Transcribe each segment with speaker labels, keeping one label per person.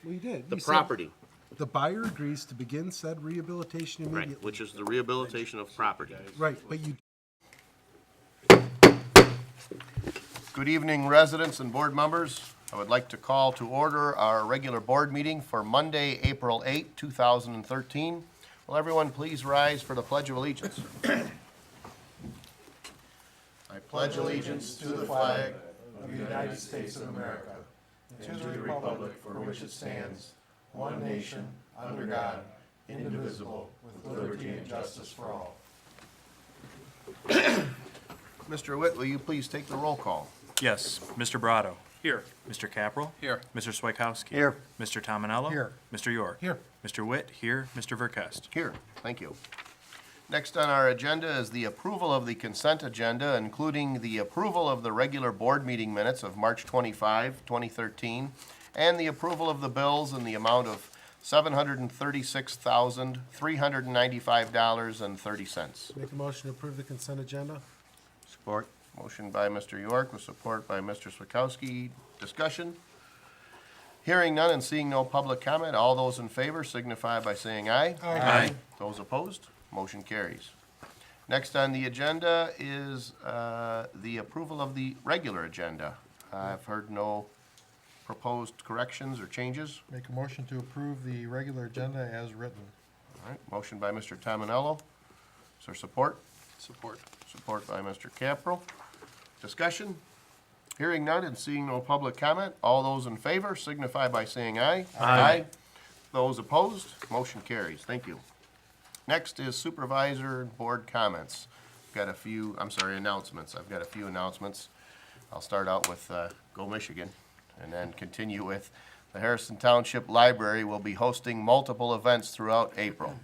Speaker 1: Well, you did.
Speaker 2: The
Speaker 1: You said
Speaker 2: property,
Speaker 1: the buyer agrees to begin said rehabilitation immediately.
Speaker 2: right, which is the rehabilitation of property.
Speaker 1: Right, but you,
Speaker 2: Good evening, residents and board members. I would like to call to order our regular board meeting for Monday, April 8, 2013. Will everyone please rise for the Pledge of Allegiance? I pledge allegiance to the flag
Speaker 3: of the United States of America, and to the republic for which it stands, one nation, under God, indivisible, with liberty and justice for all.
Speaker 2: Mr. Witt, will you please take the roll call?
Speaker 4: Yes, Mr. Brado. Here. Mr. Capral.
Speaker 2: Here.
Speaker 4: Mr. Swikowski.
Speaker 2: Here.
Speaker 4: Mr. Tominello.
Speaker 1: Here.
Speaker 4: Mr. York.
Speaker 1: Here.
Speaker 4: Mr. Witt, here. Mr. Verkest.
Speaker 2: Here, thank you. Next on our agenda is the approval of the consent agenda, including the approval of the regular board meeting minutes of March 25, 2013, and the approval of the bills in the amount of $736,395.30.
Speaker 1: make a motion to approve the consent agenda?
Speaker 2: Support. Motion by Mr. York with support by Mr. Swikowski. Discussion? Hearing none and seeing no public comment, all those in favor signify by saying aye.
Speaker 4: Aye.
Speaker 2: Those opposed, motion carries. Next on the agenda is the approval of the regular agenda. I've heard no proposed corrections or changes.
Speaker 3: Make a motion to approve the regular agenda as written.
Speaker 2: All right, motion by Mr. Tominello. Is there support?
Speaker 4: Support.
Speaker 2: Support by Mr. Capral. Discussion? Hearing none and seeing no public comment, all those in favor signify by saying aye. Aye. Those opposed, motion carries. Thank you. Next is supervisor and board comments. Got a few, announcements. I've got a few announcements. I'll start out with Go Michigan and then continue with the Harrison Township Library will be hosting multiple events throughout April.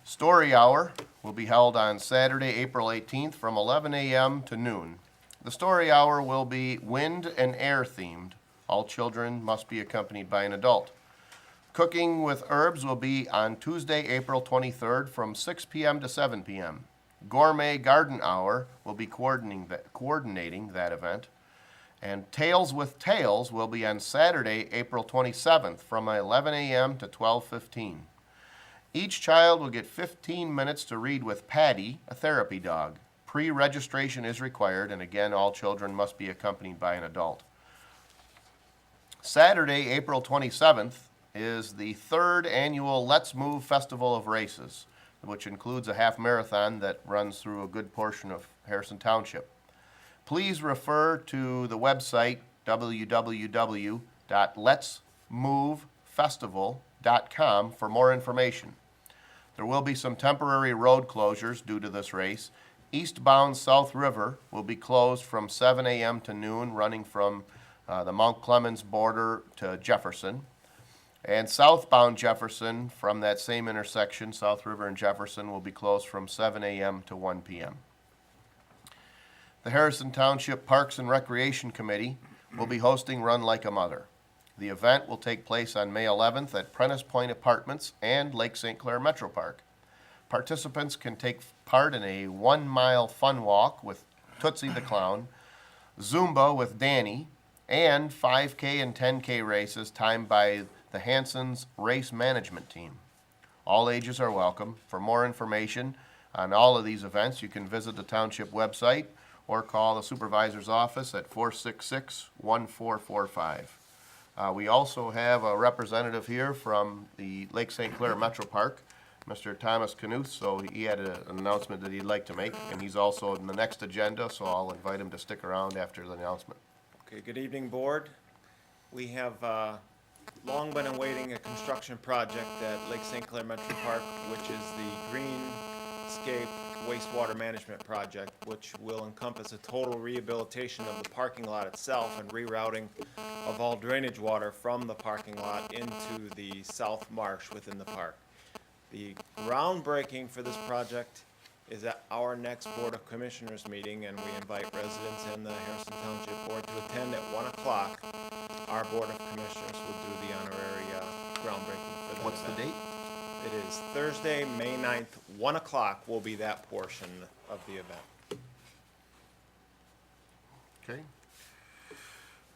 Speaker 2: Story Hour will be held on Saturday, April 18th from 11 a.m. to noon. The Story Hour will be wind and air themed. All children must be accompanied by an adult. Cooking with Herbs will be on Tuesday, April 23rd from 6 p.m. to 7 p.m. Gourmet Garden Hour will be coordinating that event. And Tales with Tales will be on Saturday, April 27th from 11 a.m. to 12:15. Each child will get 15 minutes to read with Patty, a therapy dog. Pre-registration is required, and again, all children must be accompanied by an adult. Saturday, April 27th, is the third annual Let's Move Festival of Races, which includes a half marathon that runs through a good portion of Harrison Township. Please refer to the website www.letsmovefestival.com for more information. There will be some temporary road closures due to this race. Eastbound South River will be closed from 7 a.m. to noon, running from the Mount Clemens border to Jefferson. And southbound Jefferson from that same intersection, South River and Jefferson, will be closed from 7 a.m. to 1 p.m. The Harrison Township Parks and Recreation Committee will be hosting Run Like a Mother. The event will take place on May 11th at Prentice Point Apartments and Lake St. Clair Metro Park. Participants can take part in a 1-mile fun walk with Tootsie the Clown, Zumba with Danny, and 5K and 10K races timed by the Hanson's Race Management Team. All ages are welcome. For more information on all of these events, you can visit the township website or call the supervisor's office at 466-1445. We also have a representative here from the Lake St. Clair Metro Park, Mr. Thomas Knuth, so he had an announcement that he'd like to make, and he's also in the next agenda, so I'll invite him to stick around after the announcement.
Speaker 5: Okay, good evening, Board. We have long been awaiting a construction project at Lake St. Clair Metro Park, which is the Greenscape Wastewater Management Project, which will encompass a total rehabilitation of the parking lot itself and rerouting of all drainage water from the parking lot into the south marsh within the park. The groundbreaking for this project is at our next Board of Commissioners meeting, and we invite residents and the Harrison Township Board to attend at 1 o'clock. Our Board of Commissioners will do the honorary groundbreaking for that
Speaker 2: What's the
Speaker 5: event.
Speaker 2: date?
Speaker 5: It is Thursday, May 9th, 1 o'clock will be that portion of the event.
Speaker 2: Okay.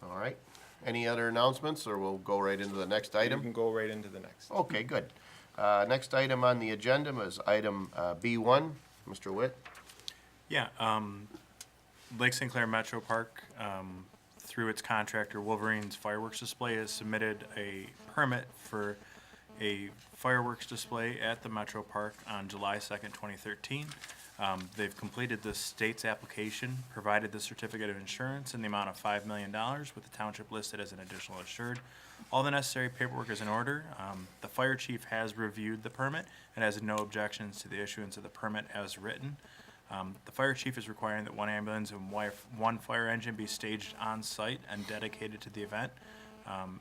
Speaker 2: All right. Any other announcements, or we'll go right into the next
Speaker 5: You
Speaker 2: item?
Speaker 5: can go right into the next.
Speaker 2: Okay, good. Next item on the agenda is item B1. Mr. Witt?
Speaker 4: Yeah, Lake St. Clair Metro Park, through its contractor Wolverine's Fireworks Display, has submitted a permit for a fireworks display at the Metro Park on July 2nd, 2013. They've completed the state's application, provided the certificate of insurance in the amount of $5 million, with the township listed as an additional assured. All the necessary paperwork is in order. The fire chief has reviewed the permit and has no objections to the issuance of the permit as written. The fire chief is requiring that one ambulance and one fire engine be staged on site and dedicated to the event.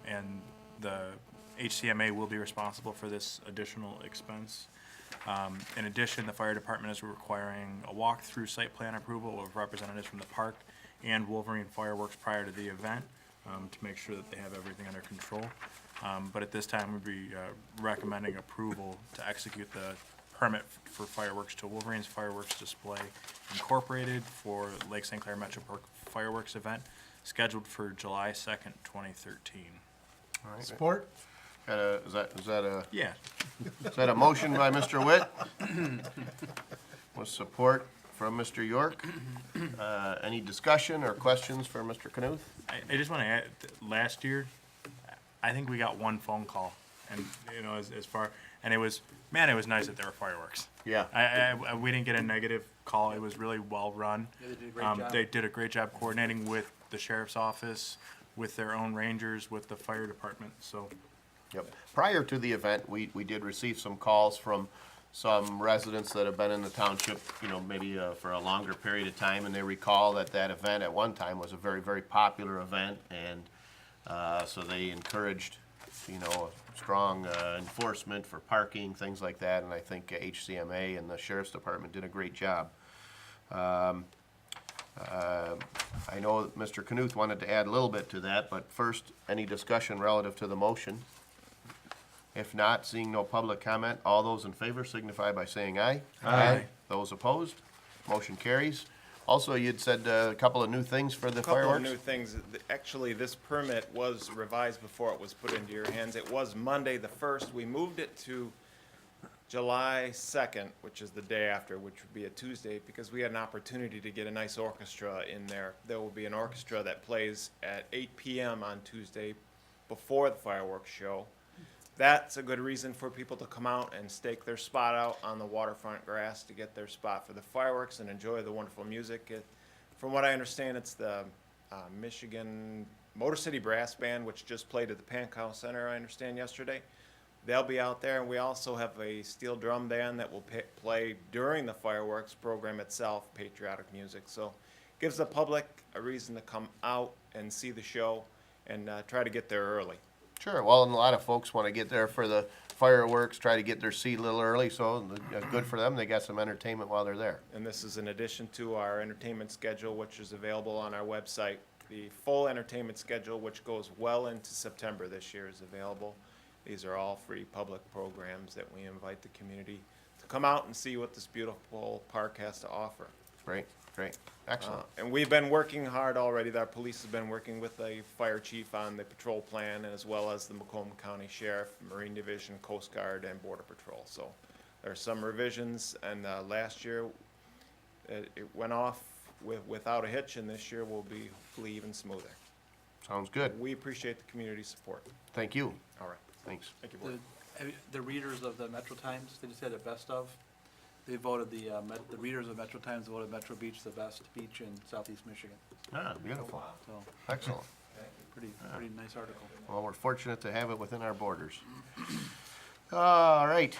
Speaker 4: And the HCMA will be responsible for this additional expense. In addition, the fire department is requiring a walk-through site plan approval of representatives from the park and Wolverine Fireworks prior to the event, to make sure that they have everything under control. But at this time, we'd be recommending approval to execute the permit for fireworks to Wolverine's Fireworks Display Incorporated for Lake St. Clair Metro Park fireworks event scheduled for July 2nd, 2013.
Speaker 2: All right.
Speaker 1: Support?
Speaker 2: Is
Speaker 4: Yeah.
Speaker 2: that a motion by Mr. Witt? With support from Mr. York? Any discussion or questions for Mr. Knuth?
Speaker 4: I just want to add, last year, I think we got one phone call, and, you know, as far, and it was nice that there were fireworks.
Speaker 2: Yeah.
Speaker 4: We didn't get a negative call. It was really well-run.
Speaker 6: Yeah, they did a great job.
Speaker 4: They did a great job coordinating with the sheriff's office, with their own rangers, with the fire department, so.
Speaker 2: Yep. Prior to the event, we did receive some calls from some residents that have been in the township, you know, maybe for a longer period of time, and they recall that that event at one time was a very, very popular event, and so they encouraged, you know, strong enforcement for parking, things like that, and I think HCMA and the sheriff's department did a great job. I know that Mr. Knuth wanted to add a little bit to that, but first, any discussion relative to the motion? If not, seeing no public comment, all those in favor signify by saying aye.
Speaker 4: Aye.
Speaker 2: Those opposed, motion carries. Also, you'd said a couple of new things for the
Speaker 5: Couple of
Speaker 2: fireworks?
Speaker 5: new things. Actually, this permit was revised before it was put into your hands. It was Monday the 1st. We moved it to July 2nd, which is the day after, which would be a Tuesday, because we had an opportunity to get a nice orchestra in there. There will be an orchestra that plays at 8 p.m. on Tuesday before the fireworks show. That's a good reason for people to come out and stake their spot out on the waterfront grass to get their spot for the fireworks and enjoy the wonderful music. From what I understand, it's the Michigan Motor City Brass Band, which just played at the Pankow Center, I understand, yesterday. They'll be out there, and we also have a steel drum band that will play during the fireworks program itself, patriotic music. So it gives the public a reason to come out and see the show and try to get there early.
Speaker 2: Sure, well, and a lot of folks want to get there for the fireworks, try to get their seat a little early, so good for them, they got some entertainment while they're there.
Speaker 5: And this is in addition to our entertainment schedule, which is available on our website. The full entertainment schedule, which goes well into September this year, is available. These are all free public programs that we invite the community to come out and see what this beautiful park has to offer.
Speaker 2: Great, great, excellent.
Speaker 5: And we've been working hard already. Our police has been working with the fire chief on the patrol plan, as well as the Macomb County Sheriff, Marine Division, Coast Guard, and Border Patrol. So there are some revisions, and last year it went off without a hitch, and this year will be hopefully even smoother.
Speaker 2: Sounds good,
Speaker 5: We appreciate the community support.
Speaker 2: thank you,
Speaker 5: All right.
Speaker 2: thanks.
Speaker 5: Thank you, Board.
Speaker 6: The readers of the Metro Times, they just had a best of. They voted, the readers of Metro Times voted Metro Beach the best beach in southeast Michigan.
Speaker 2: Ah, beautiful,
Speaker 6: So,
Speaker 2: excellent.
Speaker 6: pretty nice article.
Speaker 2: Well, we're fortunate to have it within our borders. All right,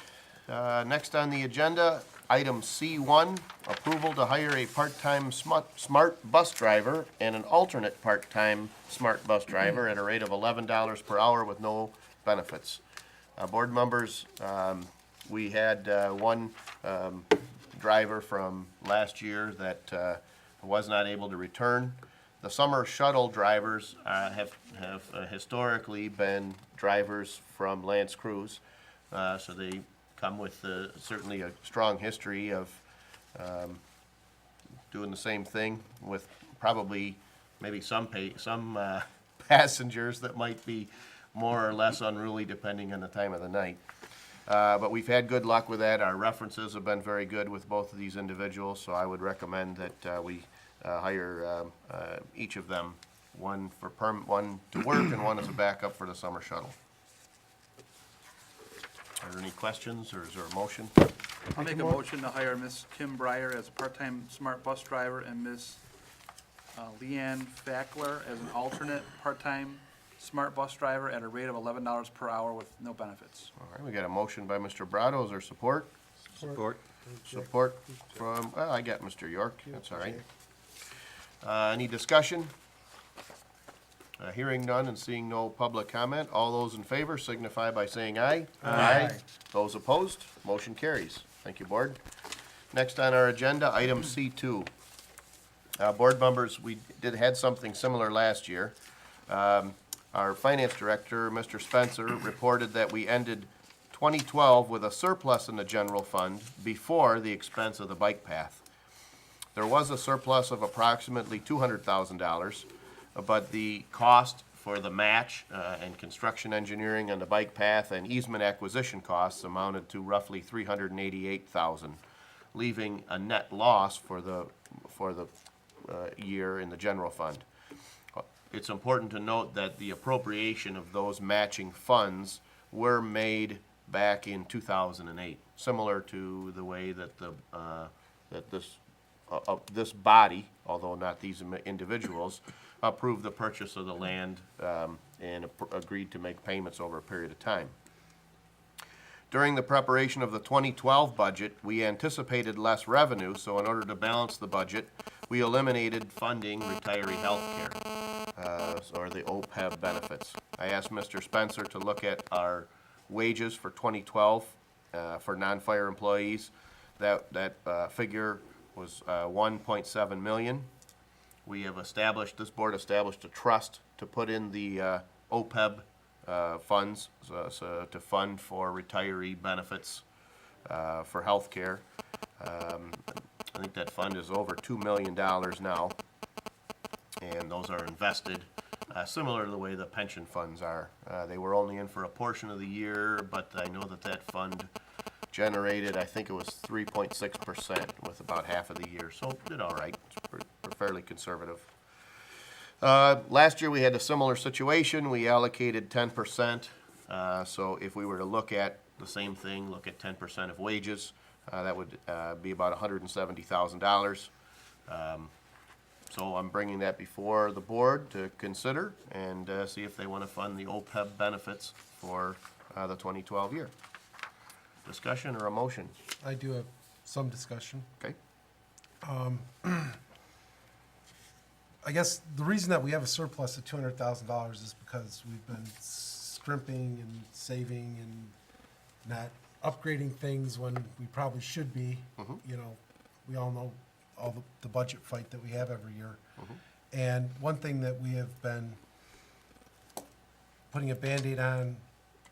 Speaker 2: next on the agenda, item C1, approval to hire a part-time smart bus driver and an alternate part-time smart bus driver at a rate of $11 per hour with no benefits. Board members, we had one driver from last year that was not able to return. The summer shuttle drivers have historically been drivers from Lance Cruise, so they come with certainly a strong history of doing the same thing with probably maybe some passengers that might be more or less unruly depending on the time of the night. But we've had good luck with that. Our references have been very good with both of these individuals, so I would recommend that we hire each of them, one to work and one as a backup for the summer shuttle. Are there any questions, or is there a motion?
Speaker 6: I'll make a motion to hire Miss Kim Breyer as a part-time smart bus driver and Miss Leanne Fackler as an alternate part-time smart bus driver at a rate of $11 per hour with no benefits.
Speaker 2: All right, we got a motion by Mr. Brado. Is there support?
Speaker 3: Support.
Speaker 2: Support from, well, I got Mr. York. That's all right. Any discussion? Hearing none and seeing no public comment, all those in favor signify by saying aye. Aye. Those opposed, motion carries. Thank you, Board. Next on our agenda, item C2. Board members, we had something similar last year. Our finance director, Mr. Spencer, reported that we ended 2012 with a surplus in the general fund before the expense of the bike path. There was a surplus of approximately $200,000, but the cost for the match and construction engineering on the bike path and easement acquisition costs amounted to roughly $388,000, leaving a net loss for the year in the general fund. It's important to note that the appropriation of those matching funds were made back in 2008, similar to the way that this body, although not these individuals, approved the purchase of the land and agreed to make payments over a period of time. During the preparation of the 2012 budget, we anticipated less revenue, so in order to balance the budget, we eliminated funding retiree health care, or the OPEB benefits. I asked Mr. Spencer to look at our wages for 2012 for non-fire employees. That figure was $1.7 million. We have this board established a trust to put in the OPEB funds to fund for retiree benefits for health care. I think that fund is over $2 million now, and those are invested similar to the way the pension funds are. They were only in for a portion of the year, but I know that fund generated, I think it was 3.6% with about half of the year, so it did all right. It's fairly conservative. Last year we had a similar situation. We allocated 10%. So if we were to look at the same thing, look at 10% of wages, that would be about $170,000. So I'm bringing that before the board to consider and see if they want to fund the OPEB benefits for the 2012 year. Discussion or a motion?
Speaker 1: I do have some discussion.
Speaker 2: Okay.
Speaker 1: I guess the reason that we have a surplus of $200,000 is because we've been scrimping and saving and not upgrading things when we probably should be. You know, we all know all the budget fight that we have every year. And one thing that we have been putting a Band-Aid on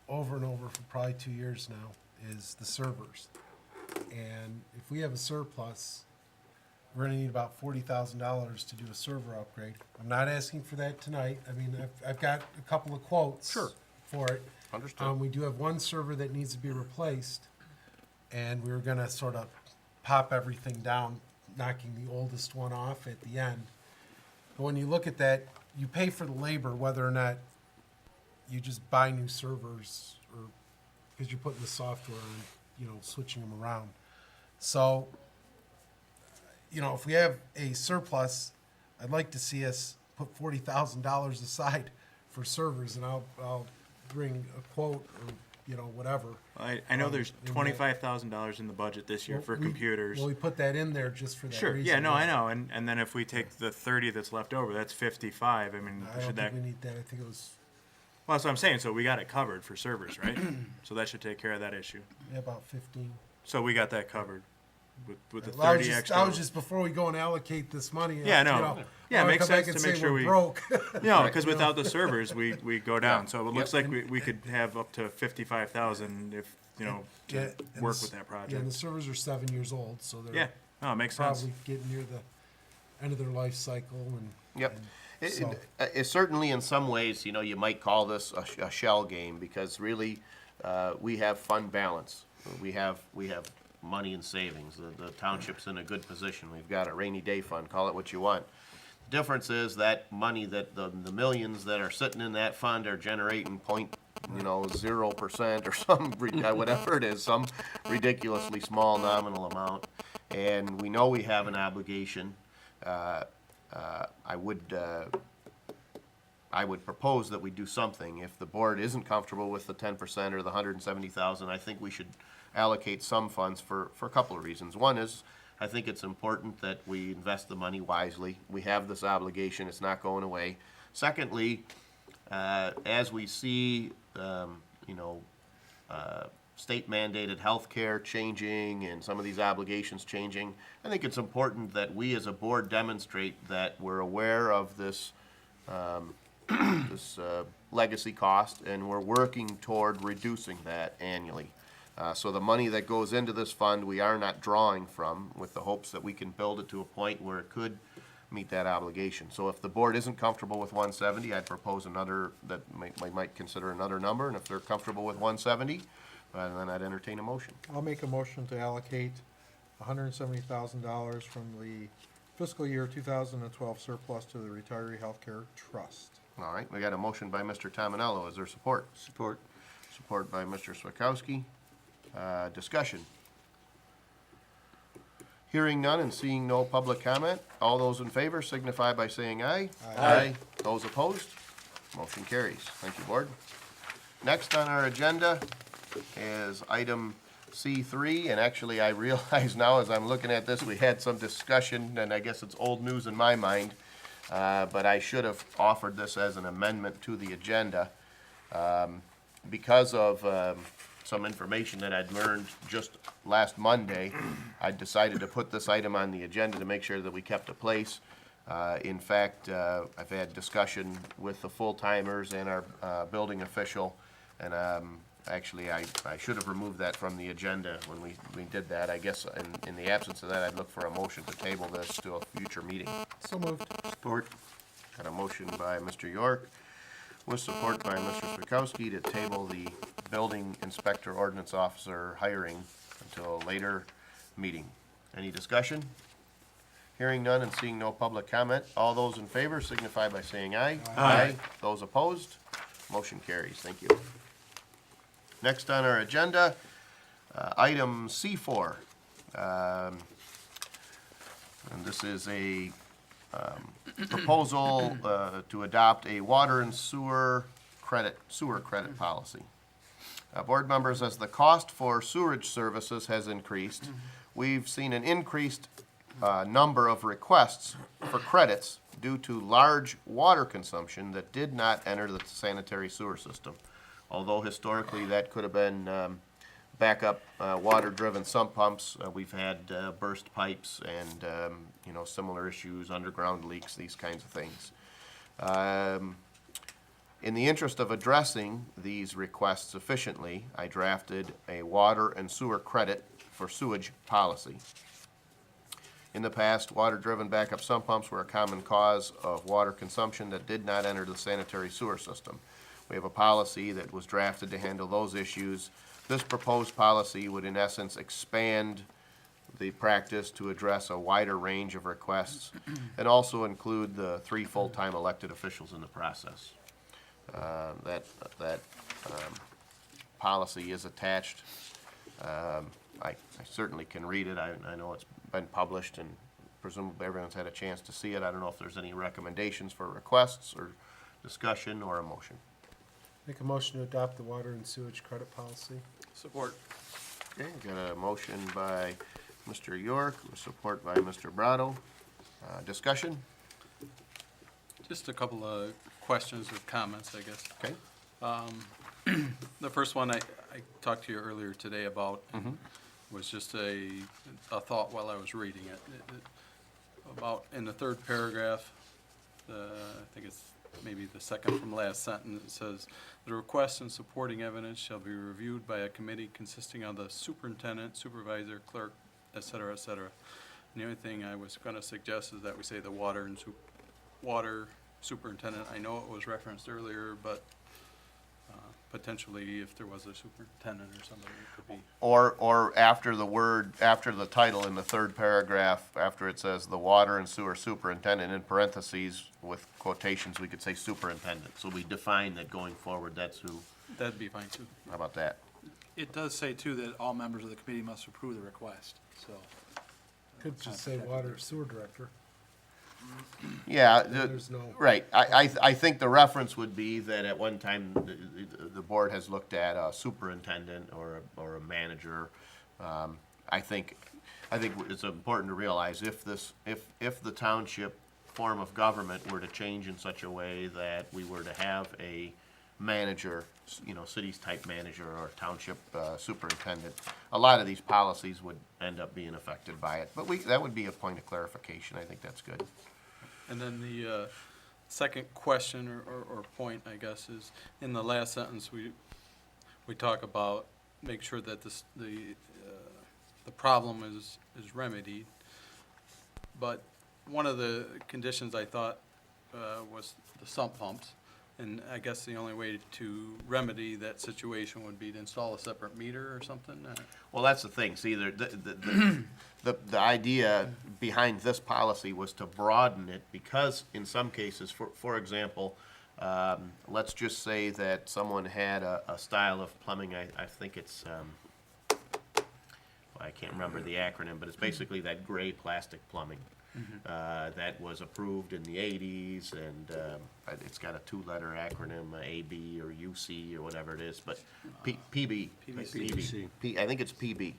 Speaker 1: over and over for probably 2 years now is the servers. And if we have a surplus, we're gonna need about $40,000 to do a server upgrade. I'm not asking for that tonight. I mean, I've got a couple of quotes for it.
Speaker 2: Understood.
Speaker 1: We do have one server that needs to be replaced, and we were gonna sort of pop everything down, knocking the oldest one off at the end. But when you look at that, you pay for the labor, whether or not you just buy new servers or because you're putting the software and, you know, switching them around. So, you know, if we have a surplus, I'd like to see us put $40,000 aside for servers, and I'll bring a quote or, you know, whatever.
Speaker 4: I know there's $25,000 in the budget this year for computers.
Speaker 1: Well, we put that in there just for that
Speaker 4: Sure,
Speaker 1: reason.
Speaker 4: yeah, no, I know, and then if we take the 30 that's left over, that's 55, I mean,
Speaker 1: I
Speaker 4: should
Speaker 1: don't
Speaker 4: that,
Speaker 1: think we need that. I think it was
Speaker 4: well, that's what I'm saying, so we got it covered for servers, right? So that should take care of that issue.
Speaker 1: about 15.
Speaker 4: So we got that covered with the
Speaker 1: Well, I
Speaker 4: 30
Speaker 1: was
Speaker 4: extra.
Speaker 1: just before we go and allocate this money.
Speaker 4: Yeah, no.
Speaker 1: you know,
Speaker 4: Yeah,
Speaker 1: I wanna
Speaker 4: makes
Speaker 1: come back
Speaker 4: sense
Speaker 1: and
Speaker 4: to make
Speaker 1: say
Speaker 4: sure
Speaker 1: we're
Speaker 4: we-
Speaker 1: broke.
Speaker 4: No, because without the servers, we go down, so it looks
Speaker 2: Yep.
Speaker 4: like we could have up to 55,000 if, you know, to
Speaker 1: Yeah, and
Speaker 4: work
Speaker 1: the
Speaker 4: with that
Speaker 1: Yeah, and
Speaker 4: project.
Speaker 1: the servers are 7 years old, so they're
Speaker 4: Yeah, no, it makes sense.
Speaker 1: probably getting near the end of their life cycle. And
Speaker 2: Yep.
Speaker 1: So,
Speaker 2: It certainly, in some ways, you know, you might call this a shell game, because really, we have fund balance. We have money in savings. The township's in a good position. We've got a rainy day fund, call it what you want. Difference is that money, that the millions that are sitting in that fund are generating 0% or some, whatever it is, some ridiculously small nominal amount. And we know we have an obligation. I would propose that we do something. If the board isn't comfortable with the 10% or the 170,000, I think we should allocate some funds for a couple of reasons. One is, I think it's important that we invest the money wisely. We have this obligation, it's not going away. Secondly, as we see, state mandated healthcare changing and some of these obligations changing, I think it's important that we as a board demonstrate that we're aware of this, legacy cost, and we're working toward reducing that annually. So the money that goes into this fund, we are not drawing from, with the hopes that we can build it to a point where it could meet that obligation. So if the board isn't comfortable with 170, I'd propose another, that might consider another number, and if they're comfortable with 170, then I'd entertain a motion.
Speaker 3: I'll make a motion to allocate $170,000 from the fiscal year 2012 surplus to the Retiree Healthcare Trust.
Speaker 2: All right, we got a motion by Mr. Tominello. Is there support?
Speaker 7: Support.
Speaker 2: Support by Mr. Swakowski. Discussion. Hearing none and seeing no public comment, all those in favor signify by saying aye.
Speaker 3: Aye.
Speaker 2: Those opposed? Motion carries. Thank you, Board. Next on our agenda is item C3, and actually I realize now as I'm looking at this, we had some discussion, and I guess it's old news in my mind, but I should have offered this as an amendment to the agenda. Because of some information that I'd learned just last Monday, I decided to put this item on the agenda to make sure that we kept a place. In fact, I've had discussion with the full-timers and our building official, and actually, I should have removed that from the agenda when we did that. I guess in the absence of that, I'd look for a motion to table this to a future meeting.
Speaker 3: So moved.
Speaker 7: Support.
Speaker 2: Got a motion by Mr. York, with support by Mr. Swakowski, to table the building inspector ordinance officer hiring until a later meeting. Any discussion? Hearing none and seeing no public comment, all those in favor signify by saying aye. Aye. Those opposed? Motion carries. Thank you. Next on our agenda, item C4. And this is a proposal to adopt a water and sewer credit policy. Board members, as the cost for sewerage services has increased, we've seen an increased number of requests for credits due to large water consumption that did not enter the sanitary sewer system. Although historically that could have been backup water-driven sump pumps, we've had burst pipes and similar issues, underground leaks, these kinds of things. In the interest of addressing these requests efficiently, I drafted a water and sewer credit for sewage policy. In the past, water-driven backup sump pumps were a common cause of water consumption that did not enter the sanitary sewer system. We have a policy that was drafted to handle those issues. This proposed policy would in essence expand the practice to address a wider range of requests and also include the 3 full-time elected officials in the process. That policy is attached. I certainly can read it. I know it's been published and presumably everyone's had a chance to see it. I don't know if there's any recommendations for requests or discussion or a motion.
Speaker 1: make a motion to adopt the water and sewage credit policy.
Speaker 6: Support.
Speaker 2: Okay, got a motion by Mr. York, with support by Mr. Brado. Discussion?
Speaker 7: Just a couple of questions or comments, I guess.
Speaker 2: Okay.
Speaker 7: The first one I talked to you earlier today about was just a thought while I was reading it. About in the third paragraph, I think it's maybe the second from last sentence, it says, "The request and supporting evidence shall be reviewed by a committee consisting of the superintendent, supervisor, clerk, et cetera, et cetera." And the only thing I was gonna suggest is that we say the water superintendent. I know it was referenced earlier, but potentially if there was a superintendent or somebody, it could be.
Speaker 2: Or after the title in the third paragraph, after it says the water and sewer superintendent, in parentheses with quotations, we could say superintendent. So we define that going forward, that's who.
Speaker 7: That'd be fine too.
Speaker 2: How about that?
Speaker 6: It does say too that all members of the committee must approve the request, so.
Speaker 1: Could just say water sewer director.
Speaker 2: Yeah,
Speaker 1: There's no.
Speaker 2: right. I think the reference would be that at one time, the board has looked at a superintendent or a manager. I think it's important to realize if the township form of government were to change in such a way that we were to have a manager, cities type manager or township superintendent, a lot of these policies would end up being affected by it. But that would be a point of clarification. I think that's good.
Speaker 7: And then the second question or point, I guess, is in the last sentence, we talk about make sure that the problem is remedied. But one of the conditions I thought was the sump pumps. And I guess the only way to remedy that situation would be to install a separate meter or something?
Speaker 2: Well, that's the thing. See, the idea behind this policy was to broaden it because in some cases, for example, let's just say that someone had a style of plumbing, I think it's, I can't remember the acronym, but it's basically that gray plastic plumbing. That was approved in the 80s, and it's got a two-letter acronym, AB or UC or whatever it is, but PB. I think it's PB.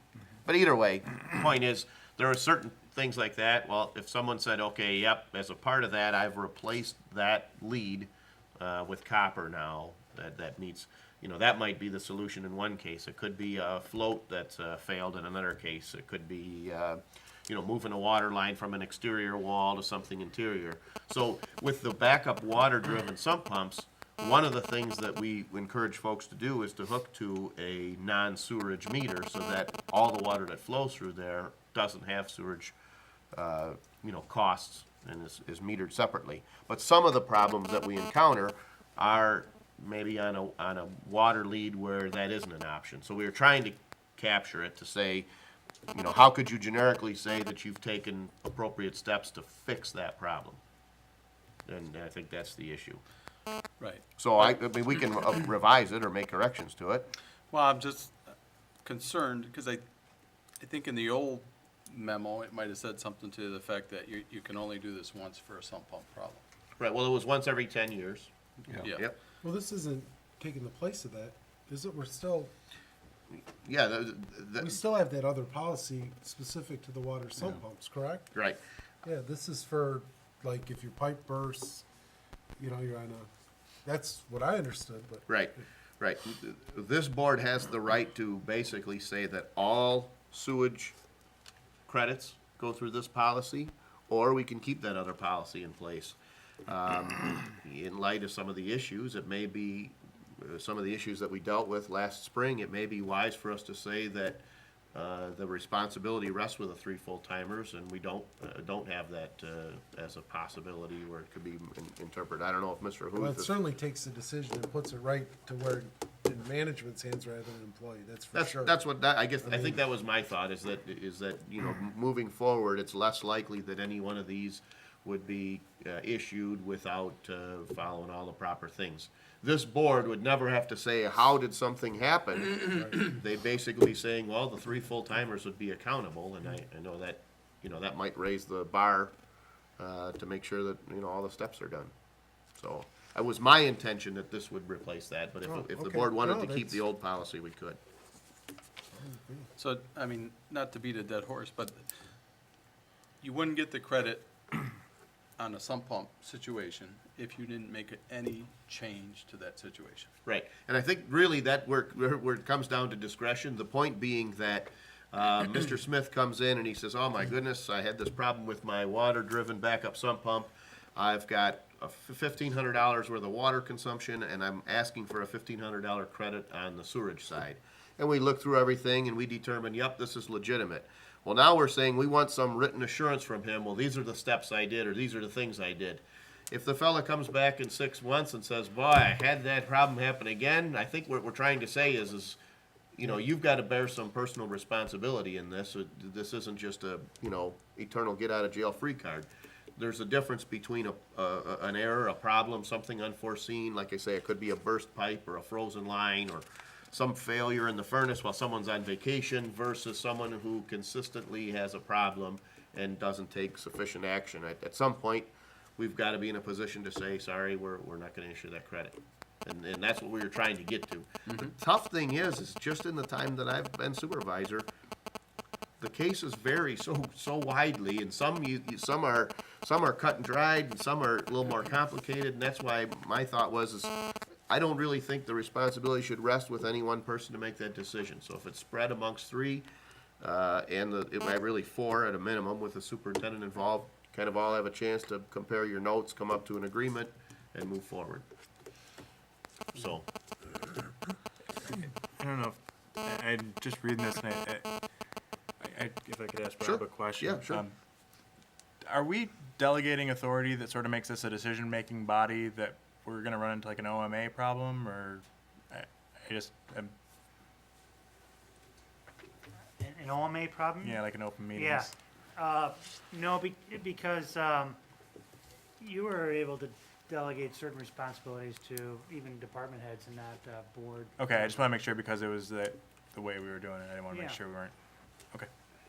Speaker 2: But either way, the point is, there are certain things like that. Well, if someone said, okay, yep, as a part of that, I've replaced that lead with copper now, that needs, that might be the solution in one case. It could be a float that's failed in another case. It could be moving a water line from an exterior wall to something interior. So with the backup water-driven sump pumps, one of the things that we encourage folks to do is to hook to a non-sewerage meter so that all the water that flows through there doesn't have sewerage, costs and is metered separately. But some of the problems that we encounter are maybe on a water lead where that isn't an option. So we were trying to capture it to say, how could you generically say that you've taken appropriate steps to fix that problem? And I think that's the issue.
Speaker 7: Right.
Speaker 2: So I mean, we can revise it or make corrections to it.
Speaker 7: Well, I'm just concerned because I think in the old memo, it might have said something to the effect that you can only do this once for a sump pump problem.
Speaker 2: Right, well, it was once every 10 years.
Speaker 7: Yeah.
Speaker 2: Yep.
Speaker 1: Well, this isn't taking the place of that, is it? We're still,
Speaker 2: Yeah,
Speaker 1: we still have that other policy specific to the water sump pumps, correct?
Speaker 2: right.
Speaker 1: Yeah, this is for, like, if your pipe bursts, you're on that's what I understood, but.
Speaker 2: Right. This board has the right to basically say that all sewage credits go through this policy, or we can keep that other policy in place. In light of some of the issues, it may be, some of the issues that we dealt with last spring, it may be wise for us to say that the responsibility rests with the 3 full-timers, and we don't have that as a possibility where it could be interpreted. I don't know if Mr.
Speaker 1: Well, it
Speaker 2: Huth.
Speaker 1: certainly takes the decision and puts it right to where in management's hands rather than employee, that's for sure.
Speaker 2: That's what, I think that was my thought, is that, moving forward, it's less likely that any one of these would be issued without following all the proper things. This board would never have to say, how did something happen? They basically saying, well, the 3 full-timers would be accountable, and I know that, that might raise the bar to make sure that, all the steps are done. So, it was my intention that this would replace that, but if the
Speaker 1: okay.
Speaker 2: board wanted
Speaker 1: No,
Speaker 2: to keep
Speaker 1: that's-
Speaker 2: the old policy, we could.
Speaker 7: So, I mean, not to beat a dead horse, but you wouldn't get the credit on a sump pump situation if you didn't make any change to that situation.
Speaker 2: Right, and I think really that where it comes down to discretion, the point being that Mr. Smith comes in and he says, oh my goodness, I had this problem with my water-driven backup sump pump. I've got $1,500 worth of water consumption, and I'm asking for a $1,500 credit on the sewerage side. And we look through everything and we determine, yep, this is legitimate. Well, now we're saying we want some written assurance from him, well, these are the steps I did, or these are the things I did. if the fella comes back in 6 months and says, boy, I had that problem happen again, I think what we're trying to say is, you know, you've got to bear some personal responsibility in this. This isn't just a, you know, eternal get out of jail free card. There's a difference between an error, a problem, something unforeseen. Like I say, it could be a burst pipe or a frozen line or some failure in the furnace while someone's on vacation versus someone who consistently has a problem and doesn't take sufficient action. At some point, we've got to be in a position to say, sorry, we're not going to issue that credit. And that's what we were trying to get to. The tough thing is just in the time that I've been supervisor, the cases vary so widely, and some are cut and dried, and some are a little more complicated, and that's why my thought was I don't really think the responsibility should rest with any one person to make that decision. So if it's spread amongst three, really four at a minimum with the superintendent involved, kind of all have a chance to compare your notes, come up to an agreement, and move forward. So,
Speaker 4: I don't know, I'm just reading this, and if I could ask
Speaker 2: Sure.
Speaker 4: Rob a question.
Speaker 2: Yeah, sure.
Speaker 4: Are we delegating authority that sort of makes this a decision-making body that we're gonna run into like an OMA problem, or I'm
Speaker 8: An OMA problem?
Speaker 4: yeah, like an open meetings?
Speaker 8: Yeah. No, because you were able to delegate certain responsibilities to even department heads and not board.
Speaker 4: Okay, I just wanna make sure because it was the way we were doing it, I didn't wanna make
Speaker 8: Yeah.
Speaker 4: sure we weren't, okay,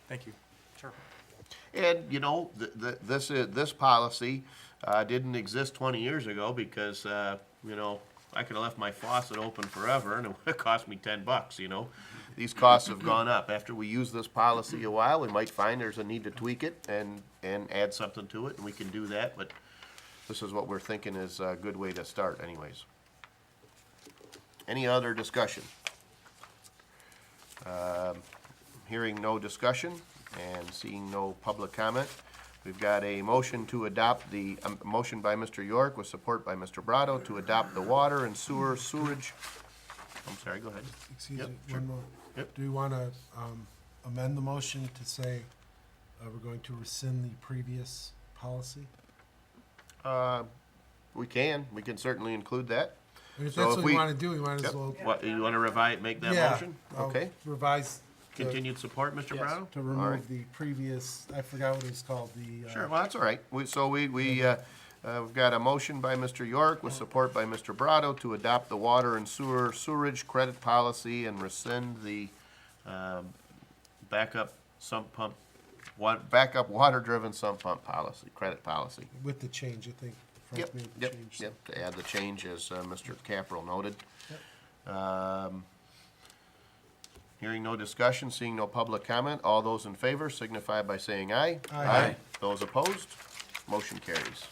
Speaker 4: thank you.
Speaker 8: Sure.
Speaker 2: and you know, this policy didn't exist 20 years ago because you know, I could have left my faucet open forever and it would have cost me $10. You know, these costs have gone up. After we use this policy a while, we might find there's a need to tweak it and add something to it, and we can do that. But this is what we're thinking is a good way to start, anyways. Any other discussion? Hearing no discussion and seeing no public comment, we've got a motion to adopt motion by Mr. York with support by Mr. Brado to adopt the water and sewerage. I'm sorry, go ahead.
Speaker 1: Excuse
Speaker 2: Yep,
Speaker 1: me,
Speaker 2: sure.
Speaker 1: one more.
Speaker 2: Yep.
Speaker 1: Do we want to amend the motion to say we're going to rescind the previous policy?
Speaker 2: We can certainly include that.
Speaker 1: And if
Speaker 2: So
Speaker 1: that's
Speaker 2: if
Speaker 1: what we
Speaker 2: we-
Speaker 1: want to do, we might as
Speaker 2: Yep.
Speaker 1: well.
Speaker 2: What, you want to make that
Speaker 1: Yeah,
Speaker 2: motion?
Speaker 1: I'll
Speaker 2: Okay.
Speaker 1: Revise.
Speaker 2: Continued support, Mr. Brado?
Speaker 1: To
Speaker 2: All
Speaker 1: remove
Speaker 2: right.
Speaker 1: the previous, I forgot what it was called, the.
Speaker 2: Sure, well, that's all right. We've got a motion by Mr. York with support by Mr. Brado to adopt the water and sewerage credit policy and rescind the backup water-driven sump pump policy, credit policy.
Speaker 1: With the change, I think.
Speaker 2: Yep,
Speaker 1: Frank made the
Speaker 2: yep,
Speaker 1: change.
Speaker 2: yep, to add the change as Mr. Caprell noted. Hearing no discussion, seeing no public comment, all those in favor signify by saying aye.
Speaker 1: Aye.
Speaker 2: Those opposed, motion carries.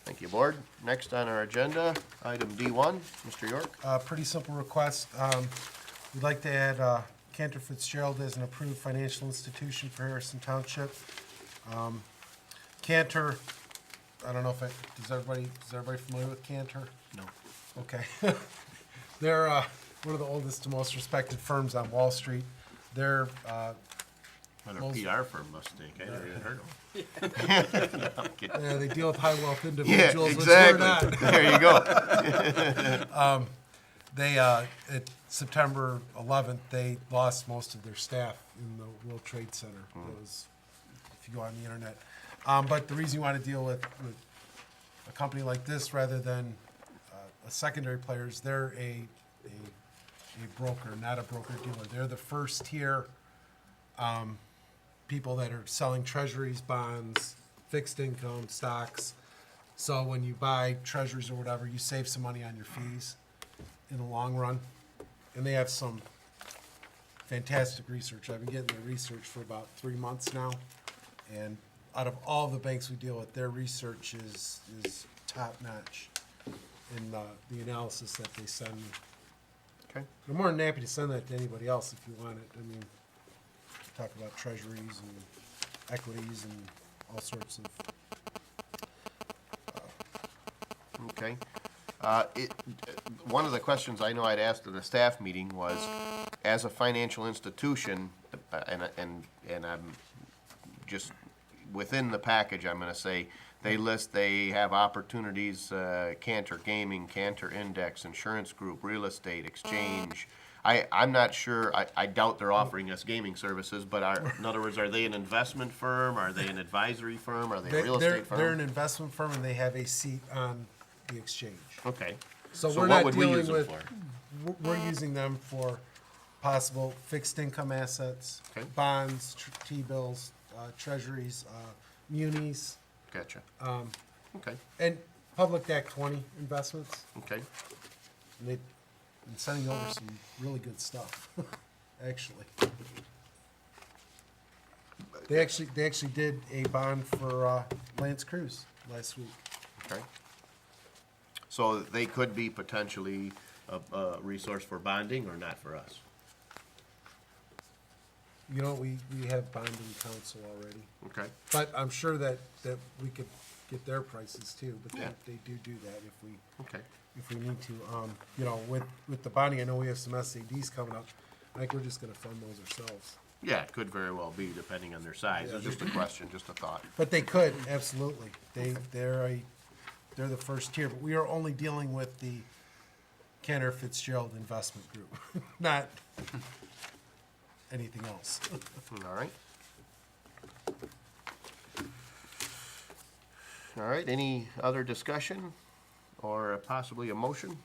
Speaker 2: Thank you, Board. Next on our agenda, item D1, Mr. York.
Speaker 1: Pretty simple request. We'd like to add Cantor Fitzgerald as an approved financial institution for Harrison Township. Cantor, I don't know if is everybody familiar with Cantor?
Speaker 2: No.
Speaker 1: Okay. They're one of the oldest and most respected firms on Wall Street. They're
Speaker 2: What
Speaker 1: Most-
Speaker 2: PR firm must think, I never even heard of them. No, I'm kidding.
Speaker 1: they deal with high wealth
Speaker 2: Yeah,
Speaker 1: individuals, which we're not.
Speaker 2: exactly. There you go.
Speaker 1: They at September 11th, they lost most of their staff in the World Trade Center. That was, if you go on the internet. But the reason you want to deal with a company like this rather than a secondary player is they're a broker, not a broker dealer. They're the first tier people that are selling treasuries, bonds, fixed income, stocks. So when you buy treasuries or whatever, you save some money on your fees in the long run. And they have some fantastic research. I've been getting their research for about 3 months now. And out of all the banks we deal with, their research is top notch in the analysis that they send me.
Speaker 2: Okay.
Speaker 1: I'm more than happy to send that to anybody else if you want it. I mean, talk about treasuries and equities and all sorts of.
Speaker 2: Okay. One of the questions I know I'd asked at a staff meeting was, as a financial institution, and I'm just, within the package, I'm gonna say, They list, they have opportunities, Cantor Gaming, Cantor Index, Insurance Group, Real Estate, Exchange. I'm not sure, I doubt they're offering us gaming services, but in other words, are they an investment firm? Are they an advisory firm? Are they a real estate
Speaker 1: They're an
Speaker 2: firm?
Speaker 1: investment firm and they have a seat on the exchange.
Speaker 2: Okay.
Speaker 1: So we're
Speaker 2: what
Speaker 1: not
Speaker 2: would we use
Speaker 1: dealing
Speaker 2: them
Speaker 1: with,
Speaker 2: for?
Speaker 1: we're using them for possible fixed income assets,
Speaker 2: Okay.
Speaker 1: bonds, T-bills, treasuries, munis,
Speaker 2: Gotcha. Okay,
Speaker 1: and Public Act 20 investments.
Speaker 2: okay.
Speaker 1: And they've been sending over some really good stuff, actually. They actually did a bond for Lance Cruz last week.
Speaker 2: Okay. So they could be potentially a resource for bonding or not for us?
Speaker 1: You know, we have bonding counsel already.
Speaker 2: Okay,
Speaker 1: But I'm sure that we could get their prices too, but
Speaker 2: Yeah.
Speaker 1: they do that
Speaker 2: okay.
Speaker 1: if we need to. You know, with the bonding, I know we have some SADs coming up. I think we're just gonna fund those ourselves.
Speaker 2: Yeah, it could very well be, depending on their size. It's just a question, just a thought.
Speaker 1: But they could, absolutely. They're the first tier, but we are only dealing with the Cantor Fitzgerald Investment Group, not anything else.
Speaker 2: All right. All right, any other discussion or possibly a motion?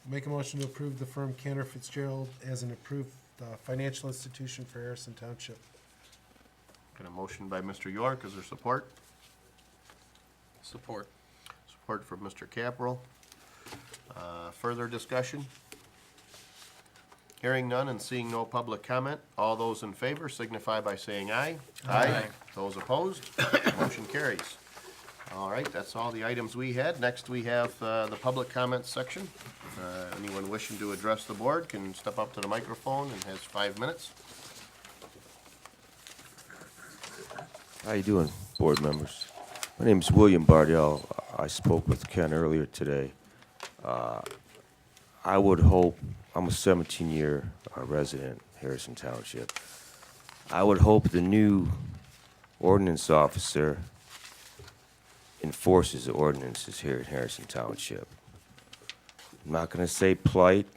Speaker 1: Make a motion to approve the firm Cantor Fitzgerald as an approved financial institution for Harrison Township.
Speaker 2: Got a motion by Mr. York, is there support?
Speaker 7: Support.
Speaker 2: Support from Mr. Capral. Further discussion? Hearing none and seeing no public comment, all those in favor signify by saying aye. Aye. Those opposed, motion carries. All right, that's all the items we had. Next, we have the public comments section. Anyone wishing to address the board can step up to the microphone and has 5 minutes.
Speaker 9: How you doing, board members? My name is William Bardell. I spoke with Ken earlier today. I would hope, I'm a 17-year resident, Harrison Township. I would hope the new ordinance officer enforces the ordinances here in Harrison Township. I'm not gonna say plight.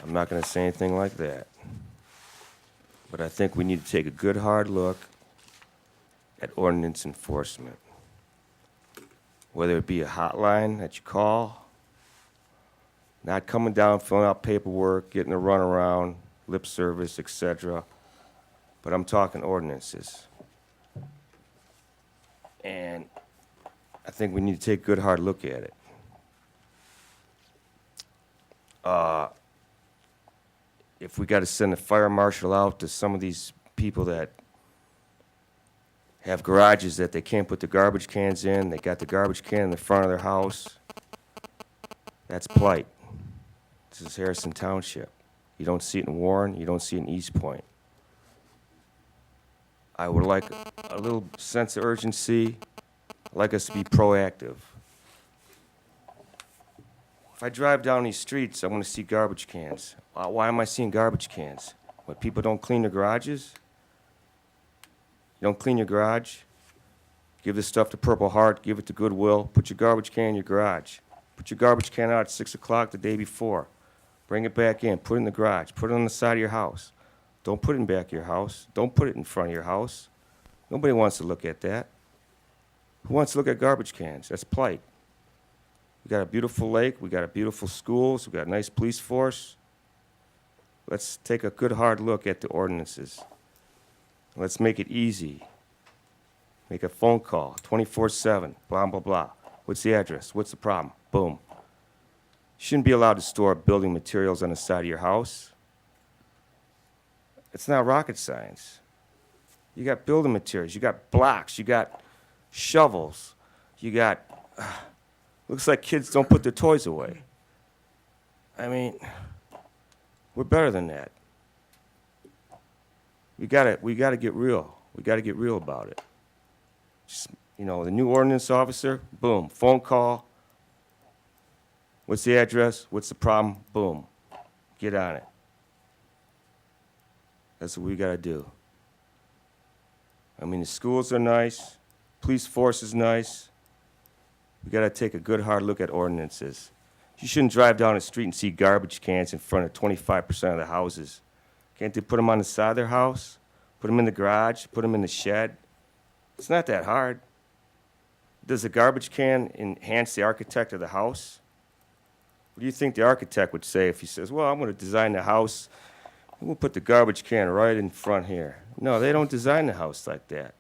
Speaker 9: I'm not gonna say anything like that. But I think we need to take a good hard look at ordinance enforcement. Whether it be a hotline that you call, not coming down, filling out paperwork, getting a runaround, lip service, etc. But I'm talking ordinances. And I think we need to take a good hard look at it. If we got to send a fire marshal out to some of these people that have garages that they can't put the garbage cans in, they got the garbage can in the front of their house, that's plight. This is Harrison Township. You don't see it in Warren, you don't see it in East Point. I would like a little sense of urgency. I'd like us to be proactive. If I drive down these streets, I want to see garbage cans. Why am I seeing garbage cans? When people don't clean their garages? You don't clean your garage? Give this stuff to Purple Heart, give it to Goodwill, put your garbage can in your garage. Put your garbage can out at 6 o'clock the day before. Bring it back in, put it in the garage, put it on the side of your house. Don't put it in back of your house. Don't put it in front of your house. Nobody wants to look at that. Who wants to look at garbage cans? That's plight. We got a beautiful lake, we got a beautiful schools, we got a nice police force. Let's take a good hard look at the ordinances. Let's make it easy. Make a phone call, 24/7, blah, blah, blah. What's the address? What's the problem? Boom. Shouldn't be allowed to store building materials on the side of your house. It's not rocket science. You got building materials, you got blocks, you got shovels, you got, looks like kids don't put their toys away. I mean, we're better than that. We gotta get real. We gotta get real about it. Just, you know, the new ordinance officer, boom, phone call. What's the address? What's the problem? Boom. Get on it. That's what we gotta do. I mean, the schools are nice, police force is nice. We gotta take a good hard look at ordinances. You shouldn't drive down the street and see garbage cans in front of 25% of the houses. Can't they put them on the side of their house? Put them in the garage, put them in the shed? It's not that hard. Does a garbage can enhance the architect of the house? What do you think the architect would say if he says, well, I'm gonna design the house, and we'll put the garbage can right in front here? No, they don't design the house like that.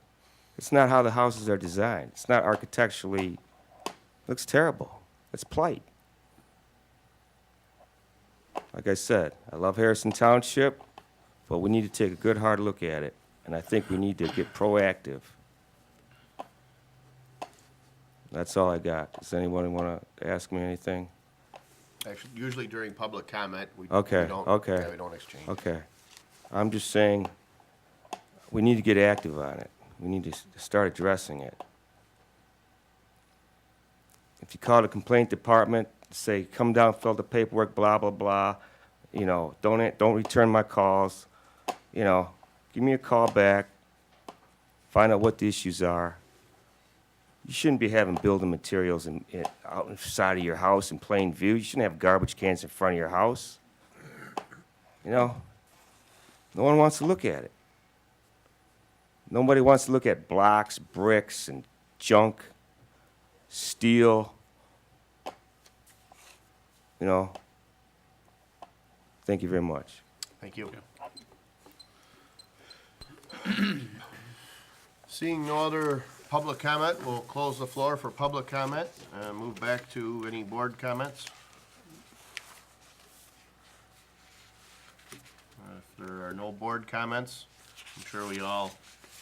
Speaker 9: It's not how the houses are designed. It's not architecturally, looks terrible. It's plight. Like I said, I love Harrison Township, but we need to take a good hard look at it. And I think we need to get proactive. That's all I got. Does anyone want to ask me anything?
Speaker 2: Actually, usually during public comment, we
Speaker 9: Okay,
Speaker 2: don't,
Speaker 9: okay.
Speaker 2: yeah, we don't exchange.
Speaker 9: Okay. I'm just saying, we need to get active on it. We need to start addressing it. If you call the complaint department, say, come down, fill the paperwork, blah, blah, blah, you know, don't return my calls, you know, give me a call back, find out what the issues are. You shouldn't be having building materials out inside of your house in plain view. You shouldn't have garbage cans in front of your house. You know, no one wants to look at it. Nobody wants to look at blocks, bricks, and junk, steel. You know, thank you very much.
Speaker 2: Thank you. Seeing no other public comment, we'll close the floor for public comment and move back to any board comments. If there are no board comments, I'm sure we all,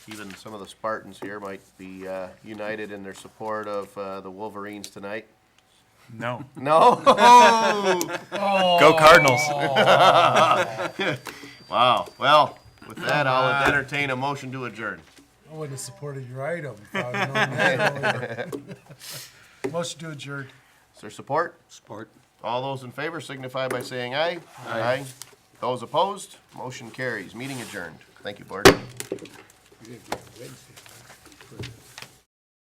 Speaker 2: even some of the Spartans here, might be united in their support of the Wolverines tonight.
Speaker 4: No.
Speaker 2: No?
Speaker 4: Go Cardinals.
Speaker 2: Wow. Well, with that, I'll entertain a motion to adjourn.
Speaker 1: I wouldn't have supported your item if I would known that earlier. Motion to adjourn.
Speaker 2: Is there support?
Speaker 7: Support.
Speaker 2: All those in favor signify by saying aye. Aye. Those opposed, motion carries. Meeting adjourned. Thank you, board.